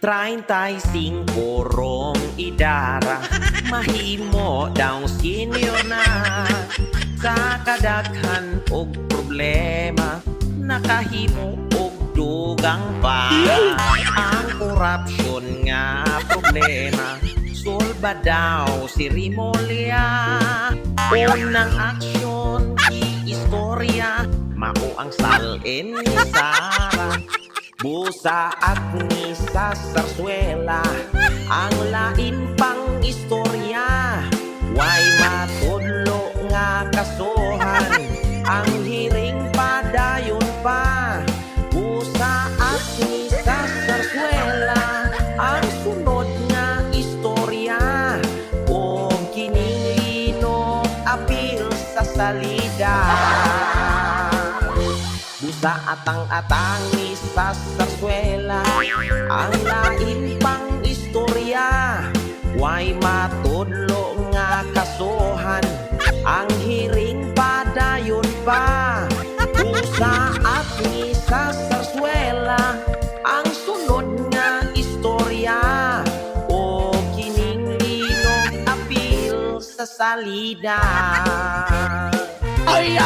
35 rong idara, mahimo daw senior na. Sa kadaghan og problema, nakahimo og dugang pa. Ang korupsyon nga problema, solba daw si Rimolya. Unang aksyon, istorya, mao ang salin ni Sara. Busa at ni sa Sarsuela, ang lain pang istorya. Way matudlo nga kasuhan, ang hiring padayon pa. Busa at ni sa Sarsuela, ang sunod nga istorya. Kung kining linog apil sa salida. Busa atang-atang ni sa Sarsuela, ang lain pang istorya. Way matudlo nga kasuhan, ang hiring padayon pa. Busa at ni sa Sarsuela, ang sunod nga istorya. O kining linog apil sa salida. Ay!